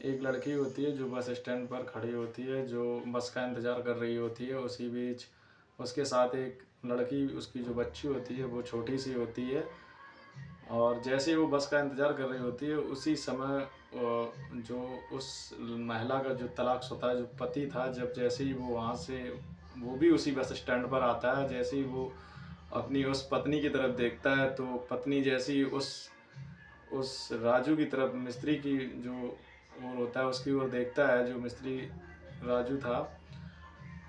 एक लड़की होती है जो बस स्टैंड पर खड़ी होती है, जो बस का इंतज़ार कर रही होती है। उसी बीच उसके साथ एक लड़की, उसकी जो बच्ची होती है वो छोटी-सी होती है, और जैसे ही वो बस का इंतज़ार कर रही होती है, उसी समय जो उस महिला का जो तलाकशुदा जो पति था, जब जैसे ही वो वहाँ से, वो भी उसी बस स्टैंड पर आता है, जैसे ही वो अपनी उस पत्नी की तरफ देखता है, तो पत्नी जैसे ही उस राजू की तरफ, मिस्त्री की जो ओर होता है उसकी ओर देखता है, जो मिस्त्री राजू था,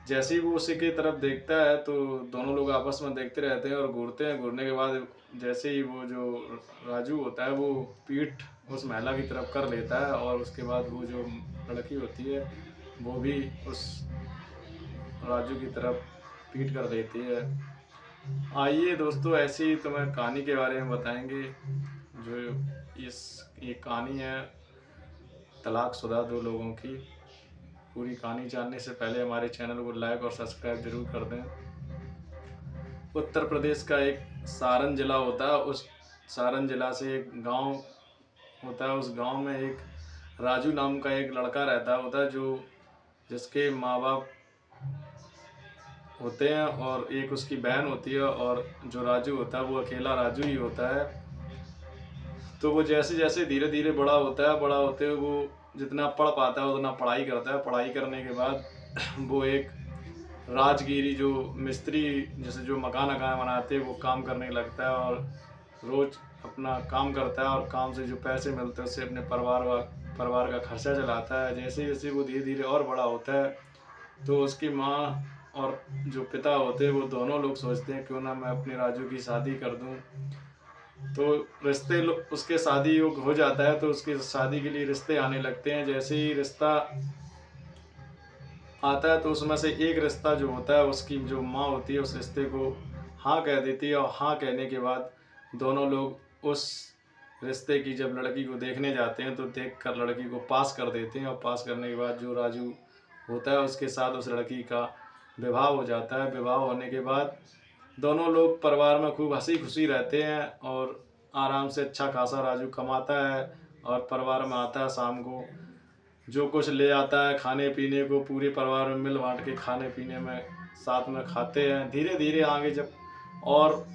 जैसे ही वो उसी की तरफ देखता है तो दोनों लोग आपस में देखते रहते हैं और घूरते हैं। घूरने के बाद जैसे ही वो जो राजू होता है वो पीठ उस महिला की तरफ कर लेता है, और उसके बाद वो जो लड़की होती है वो भी उस राजू की तरफ पीठ कर देती है। आइए दोस्तों, ऐसी तुम्हें कहानी के बारे में बताएंगे। जो ये कहानी है तलाकशुदा दो लोगों की। पूरी कहानी जानने से पहले हमारे चैनल को लाइक और सब्सक्राइब जरूर कर दें। उत्तर प्रदेश का एक सारण जिला होता है, उस सारण जिला से एक गांव होता है। उस गांव में एक राजू नाम का एक लड़का रहता होता है, जो जिसके माँ बाप होते हैं और एक उसकी बहन होती है, और जो राजू होता है वो अकेला राजू ही होता है। तो वो जैसे जैसे धीरे धीरे बड़ा होता है, बड़ा होते हुए वो जितना पढ़ पाता है उतना पढ़ाई करता है। पढ़ाई करने के बाद वो एक राजगिरी, जो मिस्त्री जैसे जो मकान वकान बनाते हैं, वो काम करने लगता है, और रोज़ अपना काम करता है, और काम से जो पैसे मिलते हैं उससे अपने परिवार का खर्चा चलाता है। जैसे जैसे वो धीरे धीरे और बड़ा होता है, तो उसकी माँ और जो पिता होते हैं वो दोनों लोग सोचते हैं क्यों ना मैं अपने राजू की शादी कर दूं। तो रिश्ते उसके शादी योग हो जाता है, तो उसकी शादी के लिए रिश्ते आने लगते हैं। जैसे ही रिश्ता आता है तो उसमें से एक रिश्ता जो होता है, उसकी जो माँ होती है उस रिश्ते को हाँ कह देती है, और हाँ कहने के बाद दोनों लोग उस रिश्ते की जब लड़की को देखने जाते हैं तो देखकर लड़की को पास कर देते हैं, और पास करने के बाद जो राजू होता है उसके साथ उस लड़की का विवाह हो जाता है। विवाह होने के बाद दोनों लोग परिवार में खूब हंसी खुशी रहते हैं, और आराम से अच्छा खासा राजू कमाता है, और परिवार में आता है शाम को, जो कुछ ले आता है खाने पीने को, पूरे परिवार में मिल बांट के खाने पीने में साथ में खाते हैं। धीरे धीरे आगे जब और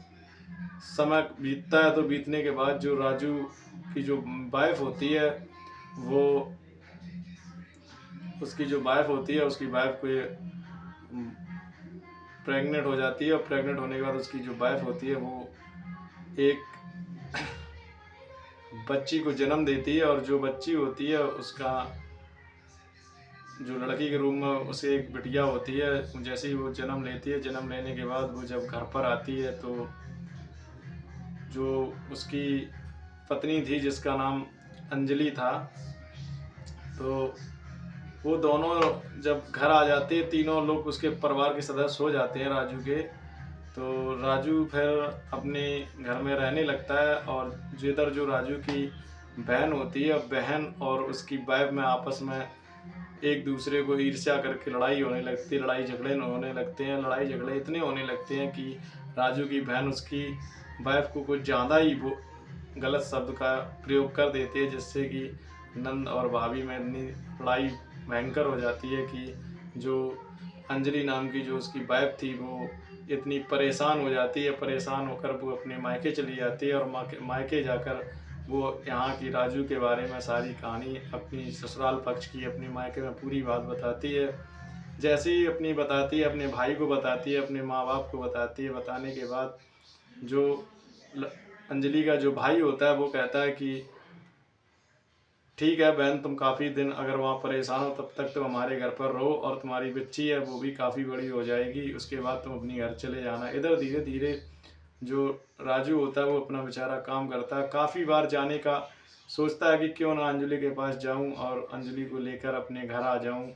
समय बीतता है, तो बीतने के बाद जो राजू की जो वाइफ होती है, वो उसकी जो वाइफ होती है, उसकी वाइफ को ये प्रेग्नेंट हो जाती है, और प्रेग्नेंट होने के बाद उसकी जो वाइफ होती है वो एक बच्ची को जन्म देती है, और जो बच्ची होती है उसका जो लड़की के रूम में उसे एक बिटिया होती है। जैसे ही वो जन्म लेती है, जन्म लेने के बाद वो जब घर पर आती है, तो जो उसकी पत्नी थी जिसका नाम अंजलि था, तो वो दोनों जब घर आ जाते हैं, तीनों लोग उसके परिवार के सदस्य हो जाते हैं राजू के। तो राजू फिर अपने घर में रहने लगता है, और जिधर जो राजू की बहन होती है, बहन और उसकी वाइफ में आपस में एक दूसरे को ईर्ष्या करके लड़ाई होने लगती है, लड़ाई झगड़े होने लगते हैं। लड़ाई झगड़े इतने होने लगते हैं कि राजू की बहन उसकी वाइफ को कुछ ज़्यादा ही वो गलत शब्द का प्रयोग कर देती है, जिससे कि नंद और भाभी में इतनी लड़ाई भयंकर हो जाती है कि जो अंजलि नाम की जो उसकी वाइफ थी वो इतनी परेशान हो जाती है। परेशान होकर वो अपने मायके चली जाती है, और मायके जाकर वो यहाँ की राजू के बारे में सारी कहानी अपनी ससुराल पक्ष की अपनी मायके में पूरी बात बताती है। जैसे ही अपनी बताती है, अपने भाई को बताती है, अपने माँ बाप को बताती है। बताने के बाद जो अंजलि का जो भाई होता है वो कहता है कि ठीक है बहन, तुम काफ़ी दिन अगर वहाँ परेशान हो तब तक तुम हमारे घर पर रहो, और तुम्हारी बच्ची है वो भी काफ़ी बड़ी हो जाएगी, उसके बाद तुम अपनी घर चले जाना। इधर धीरे धीरे जो राजू होता है वो अपना बेचारा काम करता है। काफ़ी बार जाने का सोचता है कि क्यों ना अंजलि के पास जाऊं और अंजलि को लेकर अपने घर आ जाऊं।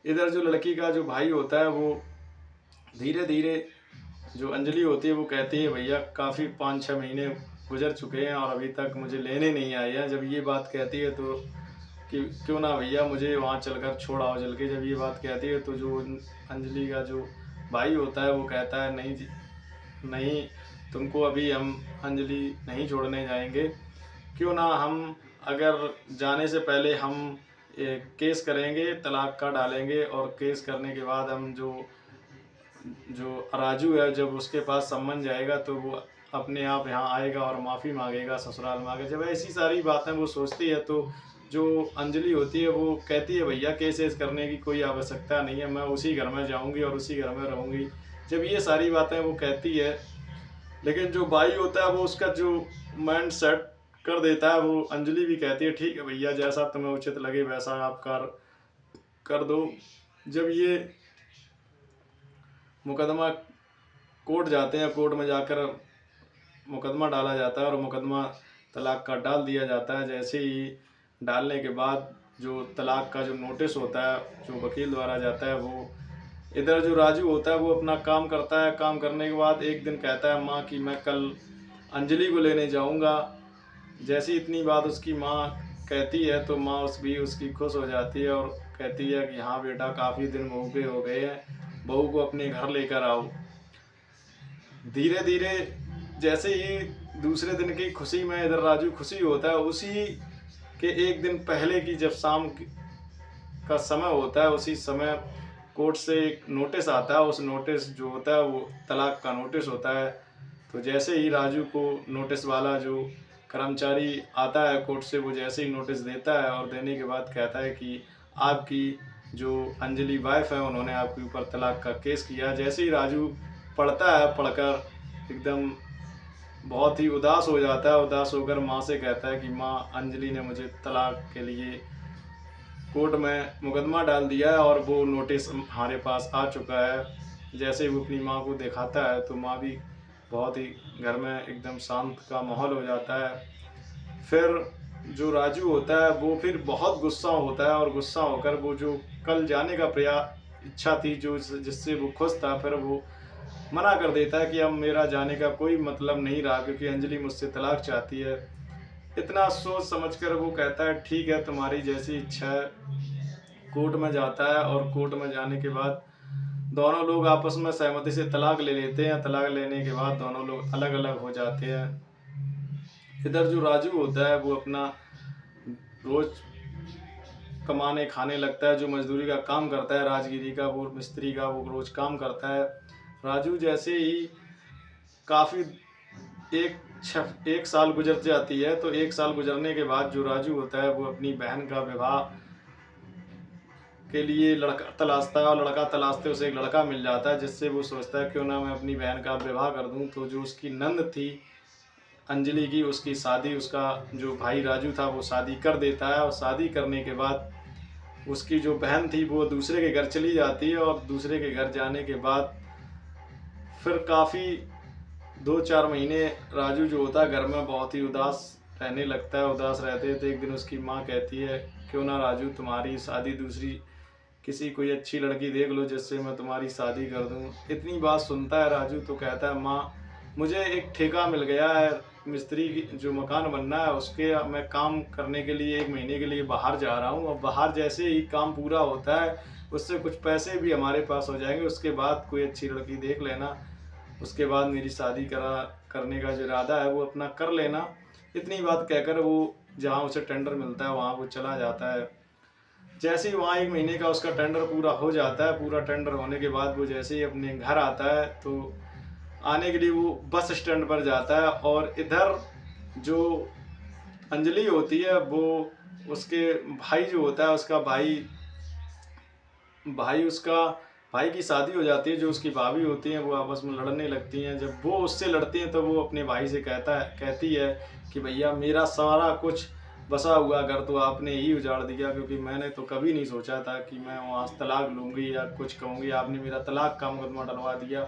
इधर जो लड़की का जो भाई होता है वो धीरे धीरे, जो अंजलि होती है वो कहती है भैया काफ़ी 5-6 महीने गुजर चुके हैं और अभी तक मुझे लेने नहीं आए हैं। जब ये बात कहती है तो कि क्यों ना भैया मुझे वहाँ चलकर छोड़ आओ चल के। जब ये बात कहती है तो जो अंजलि का जो भाई होता है वो कहता है नहीं नहीं, तुमको अभी हम अंजलि नहीं छोड़ने जाएंगे। क्यों ना हम अगर जाने से पहले हम केस करेंगे, तलाक का डालेंगे और केस करने के बाद हम जो जो राजू है जब उसके पास सम्मन जाएगा तो वो अपने आप यहाँ आएगा और माफ़ी मांगेगा ससुराल में आके। जब ऐसी सारी बातें वो सोचती है तो जो अंजलि होती है वो कहती है भैया केस वेस करने की कोई आवश्यकता नहीं है, मैं उसी घर में जाऊँगी और उसी घर में रहूँगी। जब ये सारी बातें वो कहती है, लेकिन जो भाई होता है वो उसका जो माइंड सेट कर देता है। वो अंजलि भी कहती है ठीक है भैया, जैसा तुम्हें उचित लगे वैसा आप कर दो। जब ये मुकदमा कोर्ट जाते हैं, कोर्ट में जाकर मुकदमा डाला जाता है और मुकदमा तलाक का डाल दिया जाता है। जैसे ही डालने के बाद जो तलाक का जो नोटिस होता है जो वकील द्वारा जाता है, वो इधर जो राजू होता है वो अपना काम करता है। काम करने के बाद एक दिन कहता है माँ कि मैं कल अंजलि को लेने जाऊँगा। जैसी इतनी बात उसकी माँ कहती है तो माँ उसकी खुश हो जाती है और कहती है कि हाँ बेटा, काफ़ी दिन बहू के हो गए हैं, बहू को अपने घर लेकर आओ। धीरे धीरे जैसे ही दूसरे दिन की खुशी में इधर राजू खुशी होता है, उसी के एक दिन पहले की जब शाम का समय होता है, उसी समय कोर्ट से एक नोटिस आता है। उस नोटिस जो होता है वो तलाक का नोटिस होता है। तो जैसे ही राजू को नोटिस वाला जो कर्मचारी आता है कोर्ट से, वो जैसे ही नोटिस देता है और देने के बाद कहता है कि आपकी जो अंजलि वाइफ है उन्होंने आपके ऊपर तलाक का केस किया। जैसे ही राजू पढ़ता है, पढ़कर एकदम बहुत ही उदास हो जाता है। उदास होकर माँ से कहता है कि माँ, अंजलि ने मुझे तलाक के लिए कोर्ट में मुकदमा डाल दिया है और वो नोटिस हमारे पास आ चुका है। जैसे ही वो अपनी माँ को दिखाता है तो माँ भी बहुत ही घर में एकदम शांत का माहौल हो जाता है। फिर जो राजू होता है वो फिर बहुत गुस्सा होता है और गुस्सा होकर वो जो कल जाने का इच्छा थी जो जिससे वो खुश था, फिर वो मना कर देता है कि अब मेरा जाने का कोई मतलब नहीं रहा क्योंकि अंजलि मुझसे तलाक चाहती है। इतना सोच समझकर वो कहता है ठीक है, तुम्हारी जैसी इच्छा है। कोर्ट में जाता है और कोर्ट में जाने के बाद दोनों लोग आपस में सहमति से तलाक ले लेते हैं। तलाक लेने के बाद दोनों लोग अलग अलग हो जाते हैं। इधर जो राजू होता है वो अपना रोज कमाने खाने लगता है। जो मजदूरी का काम करता है राजगिरी का, वो मिस्त्री का, वो रोज काम करता है। राजू जैसे ही काफ़ी एक साल गुजर जाती है, तो एक साल गुजरने के बाद जो राजू होता है वो अपनी बहन का विवाह के लिए लड़का तलाशता है और लड़का तलाशते उसे एक लड़का मिल जाता है, जिससे वो सोचता है क्यों ना मैं अपनी बहन का विवाह कर दूं। तो जो उसकी नंद थी अंजलि की, उसकी शादी उसका जो भाई राजू था वो शादी कर देता है। और शादी करने के बाद उसकी जो बहन थी वो दूसरे के घर चली जाती है और दूसरे के घर जाने के बाद फिर काफ़ी 2-4 महीने राजू जो होता है घर में बहुत ही उदास रहने लगता है। उदास रहते थे, एक दिन उसकी माँ कहती है क्यों ना राजू तुम्हारी शादी दूसरी किसी कोई अच्छी लड़की देख लो जिससे मैं तुम्हारी शादी कर दूँ। इतनी बात सुनता है राजू तो कहता है माँ, मुझे एक ठेका मिल गया है मिस्त्री की, जो मकान बनना है उसके मैं काम करने के लिए 1 महीने के लिए बाहर जा रहा हूँ। और बाहर जैसे ही काम पूरा होता है उससे कुछ पैसे भी हमारे पास हो जाएंगे, उसके बाद कोई अच्छी लड़की देख लेना, उसके बाद मेरी शादी करने का जो इरादा है वो अपना कर लेना। इतनी बात कहकर वो जहाँ उसे टेंडर मिलता है वहाँ वो चला जाता है। जैसे ही वहाँ 1 महीने का उसका टेंडर पूरा हो जाता है, पूरा टेंडर होने के बाद वो जैसे ही अपने घर आता है तो आने के लिए वो बस स्टैंड पर जाता है। और इधर जो अंजलि होती है वो उसके भाई जो होता है उसका भाई की शादी हो जाती है। जो उसकी भाभी होती हैं वो आपस में लड़ने लगती हैं। जब वो उससे लड़ती हैं तो वो अपने भाई से कहती है कि भैया, मेरा सारा कुछ बसा हुआ घर तो आपने ही उजाड़ दिया, क्योंकि मैंने तो कभी नहीं सोचा था कि मैं वहाँ से तलाक लूँगी या कुछ कहूँगी, आपने मेरा तलाक का मुकदमा डलवा दिया।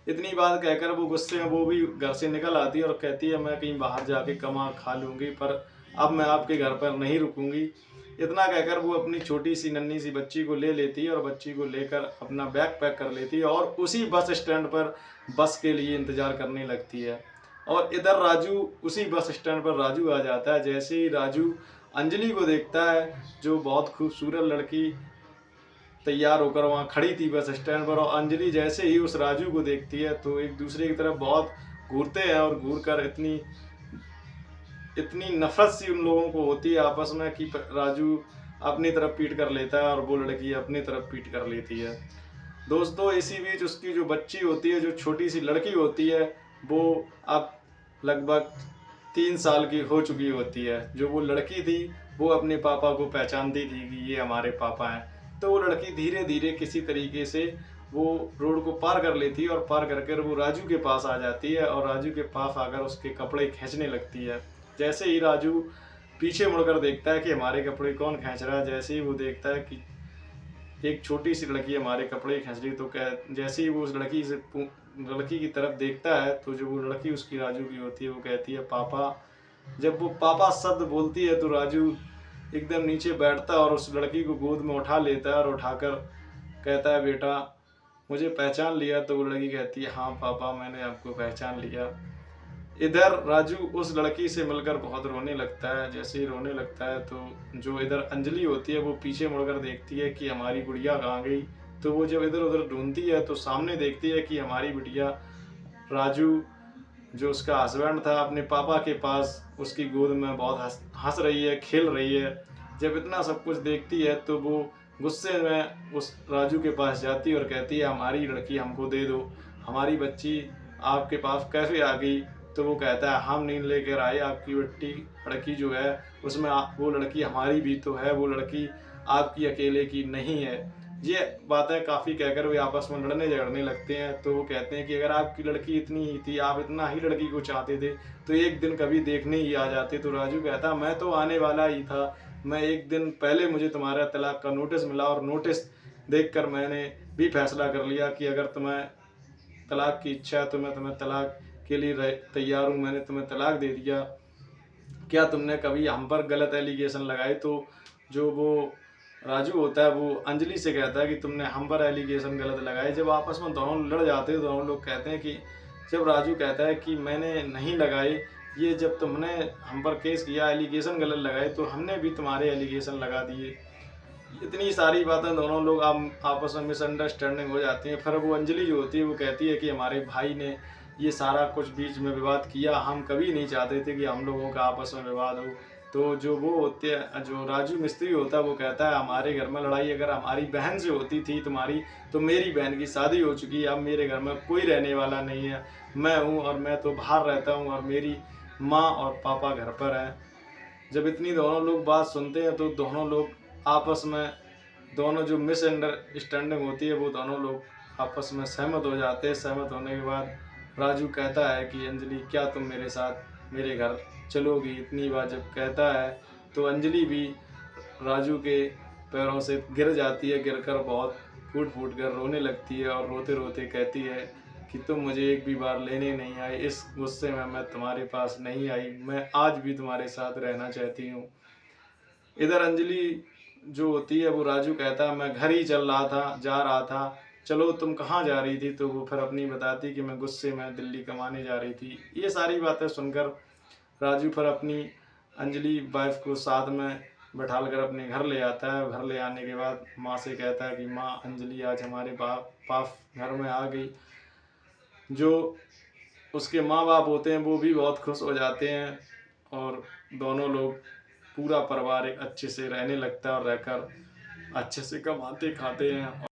इतनी बात कहकर वो गुस्से में वो भी घर से निकल आती है और कहती है मैं कहीं बाहर जाके कमा खा लूँगी, पर अब मैं आपके घर पर नहीं रुकूँगी। इतना कहकर वो अपनी छोटी सी नन्ही सी बच्ची को ले लेती है और बच्ची को लेकर अपना बैग पैक कर लेती है और उसी बस स्टैंड पर बस के लिए इंतज़ार करने लगती है। और इधर राजू उसी बस स्टैंड पर राजू आ जाता है। जैसे ही राजू अंजलि को देखता है, जो बहुत खूबसूरत लड़की तैयार होकर वहाँ खड़ी थी बस स्टैंड पर, और अंजलि जैसे ही उस राजू को देखती है तो एक दूसरे की तरफ बहुत घूरते हैं और घूर कर इतनी नफरत सी उन लोगों को होती है आपस में कि राजू अपनी तरफ पीट कर लेता है और वो लड़की अपनी तरफ पीट कर लेती है। दोस्तों इसी बीच उसकी जो बच्ची होती है, जो छोटी सी लड़की होती है, वो अब लगभग 3 साल की हो चुकी होती है। जो वो लड़की थी वो अपने पापा को पहचानती थी कि ये हमारे पापा हैं। तो वो लड़की धीरे धीरे किसी तरीके से वो रोड को पार कर लेती है और पार कर कर वो राजू के पास आ जाती है और राजू के पास आकर उसके कपड़े खींचने लगती है। जैसे ही राजू पीछे मुड़कर देखता है कि हमारे कपड़े कौन खींच रहा है, जैसे ही वो देखता है कि एक छोटी सी लड़की हमारे कपड़े खींच रही, तो जैसे ही वो उस लड़की की तरफ देखता है तो जो वो लड़की उसकी राजू की होती है वो कहती है पापा। जब वो पापा शब्द बोलती है तो राजू एकदम नीचे बैठता है और उस लड़की को गोद में उठा लेता है और उठाकर कहता है बेटा मुझे पहचान लिया। तो वो लड़की कहती है हाँ पापा मैंने आपको पहचान लिया। इधर राजू उस लड़की से मिलकर बहुत रोने लगता है। जैसे ही रोने लगता है तो जो इधर अंजलि होती है वो पीछे मुड़कर देखती है कि हमारी गुड़िया कहाँ गई। तो वो जब इधर उधर ढूंढती है तो सामने देखती है कि हमारी बिटिया राजू जो उसका हस्बैंड था अपने पापा के पास उसकी गोद में बहुत हंस रही है, खेल रही है। जब इतना सब कुछ देखती है तो वो गुस्से में उस राजू के पास जाती है और कहती है हमारी लड़की हमको दे दो, हमारी बच्ची आपके पास कैसे आ गई। तो वो कहता है हम नहीं लेकर आए, आपकी लड़की जो है उसमें वो लड़की हमारी भी तो है, वो लड़की आपकी अकेले की नहीं है। ये बातें काफ़ी कहकर वे आपस में लड़ने झगड़ने लगते हैं। तो वो कहते हैं कि अगर आपकी लड़की इतनी ही थी, आप इतना ही लड़की को चाहते थे तो एक दिन कभी देखने ही आ जाते। तो राजू कहता मैं तो आने वाला ही था, मैं एक दिन पहले मुझे तुम्हारा तलाक का नोटिस मिला और नोटिस देखकर मैंने भी फैसला कर लिया कि अगर तुम्हें तलाक की इच्छा है तो मैं तुम्हें तलाक के लिए तैयार हूँ, मैंने तुम्हें तलाक दे दिया। क्या तुमने कभी हम पर गलत एलिगेशन लगाए। तो जो वो राजू होता है वो अंजलि से कहता है कि तुमने हम पर एलिगेशन गलत लगाए। जब आपस में दोनों लड़ जाते हैं तो दोनों लोग कहते हैं कि जब राजू कहता है कि मैंने नहीं लगाए, ये जब तुमने हम पर केस किया एलिगेशन गलत लगाए तो हमने भी तुम्हारे एलिगेशन लगा दिए। इतनी सारी बातें दोनों लोग आपस में मिसअंडरस्टैंडिंग हो जाती हैं। फिर वो अंजलि जो होती है वो कहती है कि हमारे भाई ने ये सारा कुछ बीच में विवाद किया, हम कभी नहीं चाहते थे कि हम लोगों का आपस में विवाद हो। तो जो वो होते हैं, जो राजू मिस्त्री होता है वो कहता है हमारे घर में लड़ाई अगर हमारी बहन से होती थी तुम्हारी, तो मेरी बहन की शादी हो चुकी है, अब मेरे घर में कोई रहने वाला नहीं है, मैं हूँ और मैं तो बाहर रहता हूँ और मेरी माँ और पापा घर पर हैं। जब इतनी दोनों लोग बात सुनते हैं तो दोनों लोग आपस में दोनों जो मिसअंडरस्टैंडिंग होती है वो दोनों लोग आपस में सहमत हो जाते हैं। सहमत होने के बाद राजू कहता है कि अंजलि क्या तुम मेरे साथ मेरे घर चलोगी। इतनी बार जब कहता है तो अंजलि भी राजू के पैरों से गिर जाती है, गिरकर बहुत फूट फूट कर रोने लगती है और रोते रोते कहती है कि तुम मुझे एक भी बार लेने नहीं आए, इस गुस्से में मैं तुम्हारे पास नहीं आई, मैं आज भी तुम्हारे साथ रहना चाहती हूँ। इधर अंजलि जो होती है वो राजू कहता है मैं घर ही चल रहा था, जा रहा था, चलो तुम कहाँ जा रही थी। तो वो फिर अपनी बताती कि मैं गुस्से में दिल्ली कमाने जा रही थी। ये सारी बातें सुनकर राजू फिर अपनी अंजलि वाइफ को साथ में बैठाल कर अपने घर ले आता है। घर ले आने के बाद माँ से कहता है कि माँ अंजलि आज हमारे पास घर में आ गई। जो उसके माँ बाप होते हैं वो भी बहुत खुश हो जाते हैं और दोनों लोग पूरा परिवार एक अच्छे से रहने लगता है और रहकर अच्छे से कमाते खाते हैं।